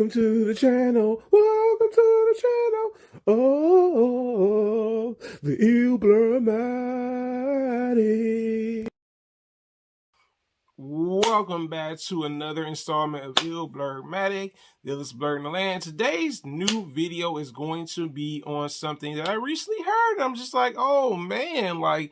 Welcome to the channel. Welcome to the channel. Oh, the Ilblurmatic. Welcome back to another installment of Ilblurmatic, the illest blur in the land. Today's new video is going to be on something that I recently heard. I'm just like, oh man, like,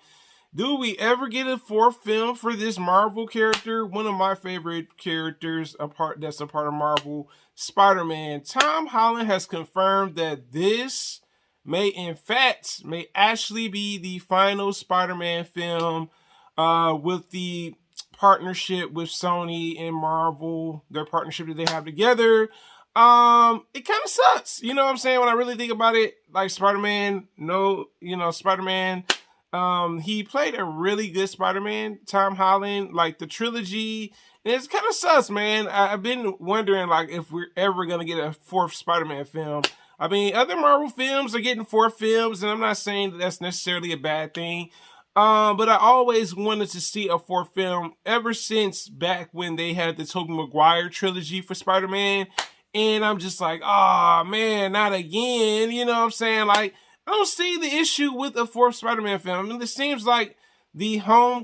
do we ever get a fourth film for this Marvel character? One of my favorite characters that's a part of Marvel, Spider-Man. Tom Holland has confirmed that this may actually be the final Spider-Man film with the partnership with Sony and Marvel, their partnership that they have together. It kind of sucks. You know what I'm saying? When I really think about it, like Spider-Man, Spider-Man, he played a really good Spider-Man, Tom Holland, like the trilogy. And it's kind of sus, man. I've been wondering, like, if we're ever going to get a fourth Spider-Man film. I mean, other Marvel films are getting fourth films, and I'm not saying that that's necessarily a bad thing. But I always wanted to see a fourth film ever since back when they had the Tobey Maguire trilogy for Spider-Man. And I'm just like, oh, man, not again. You know what I'm saying? Like, I don't see the issue with a fourth Spider-Man film. I mean, it seems like the home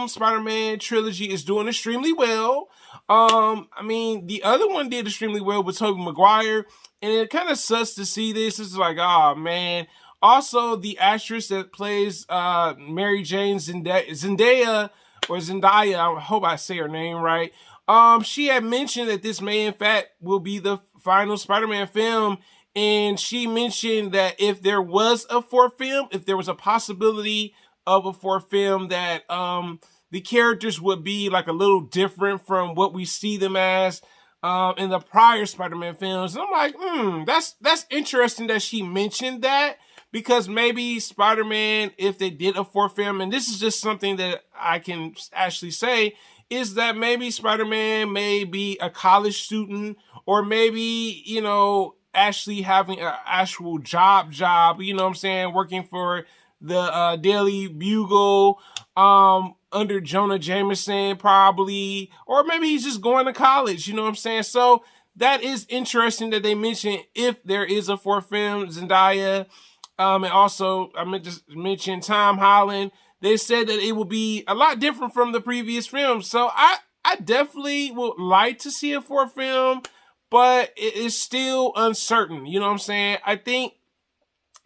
Spider-Man trilogy is doing extremely well. I mean, the other one did extremely well with Tobey Maguire, and it kind of sucks to see this. It's like, oh man. Also, the actress that plays Mary Jane Zendaya, I hope I say her name right. She had mentioned that this may in fact will be the final Spider-Man film. And she mentioned that if there was a fourth film, if there was a possibility of a fourth film, that the characters would be like a little different from what we see them as in the prior Spider-Man films. And I'm like, that's interesting that she mentioned that, because maybe Spider-Man, if they did a fourth film, and this is just something that I can actually say, is that maybe Spider-Man may be a college student, or maybe, you know, actually having an actual job, you know what I'm saying, working for the Daily Bugle under Jonah Jameson probably, or maybe he's just going to college, you know what I'm saying. So that is interesting that they mentioned if there is a fourth film, Zendaya, and also I meant to mention Tom Holland. They said that it will be a lot different from the previous films, so I definitely would like to see a fourth film, but it is still uncertain. You know what I'm saying? I think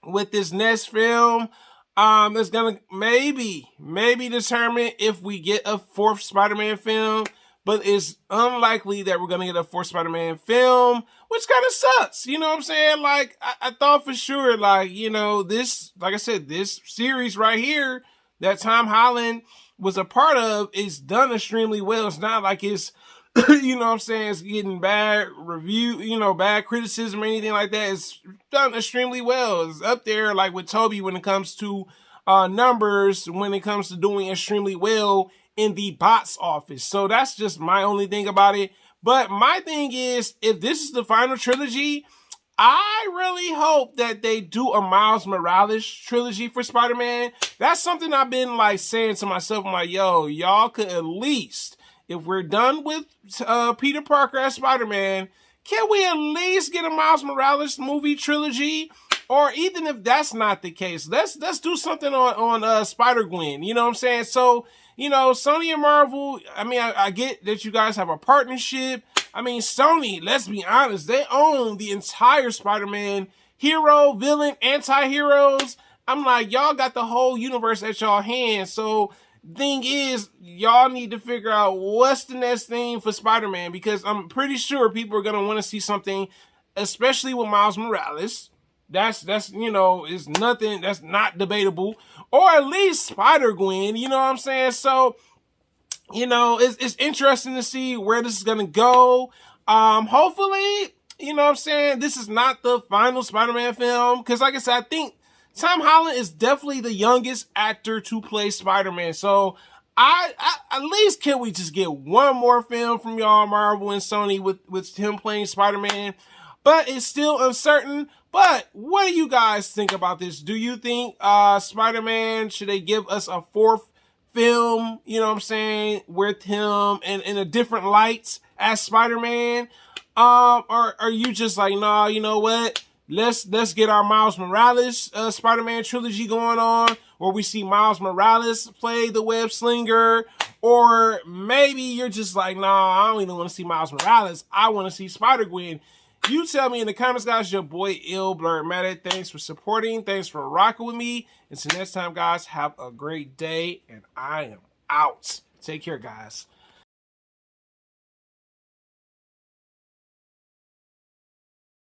with this next film, it's gonna maybe determine if we get a fourth Spider-Man film, but it's unlikely that we're gonna get a fourth Spider-Man film, which kind of sucks. You know what I'm saying? Like, I thought for sure, like, you know, this, like I said, this series right here that Tom Holland was a part of is done extremely well. It's not like it's you know what I'm saying, it's getting bad review, you know, bad criticism or anything like that. It's done extremely well. It's up there like with Tobey when it comes to numbers, when it comes to doing extremely well in the box office. So that's just my only thing about it. But my thing is, if this is the final trilogy, I really hope that they do a Miles Morales trilogy for Spider-Man. That's something I've been like saying to myself. I'm like, yo, y'all could at least, if we're done with Peter Parker as Spider-Man, can we at least get a Miles Morales movie trilogy? Or even if that's not the case, let's do something on Spider-Gwen. You know what I'm saying? So, you know, Sony and Marvel, I mean, I get that you guys have a partnership. I mean, Sony, let's be honest, they own the entire Spider-Man hero, villain, anti-heroes. I'm like, y'all got the whole universe at y'all hands. So thing is, y'all need to figure out what's the next thing for Spider-Man, because I'm pretty sure people are going to want to see something, especially with Miles Morales. That's you know, is nothing, that's not debatable. Or at least Spider-Gwen, you know what I'm saying? So, you know, it's interesting to see where this is going to go. Hopefully, you know what I'm saying, this is not the final Spider-Man film, because like I said, I think Tom Holland is definitely the youngest actor to play Spider-Man. So I at least, can we just get one more film from y'all, Marvel and Sony, with him playing Spider-Man? But it's still uncertain. But what do you guys think about this? Do you think Spider-Man, should they give us a fourth film, you know what I'm saying, with him in a different light as Spider-Man? Or are you just like, nah, you know what? Let's get our Miles Morales Spider-Man trilogy going on, where we see Miles Morales play the web slinger. Or maybe you're just like, nah, I don't even want to see Miles Morales. I want to see Spider-Gwen. You tell me in the comments, guys. Your boy Ill Blurmatic. Thanks for supporting. Thanks for rocking with me. Until next time, guys, have a great day, and I am out. Take care, guys.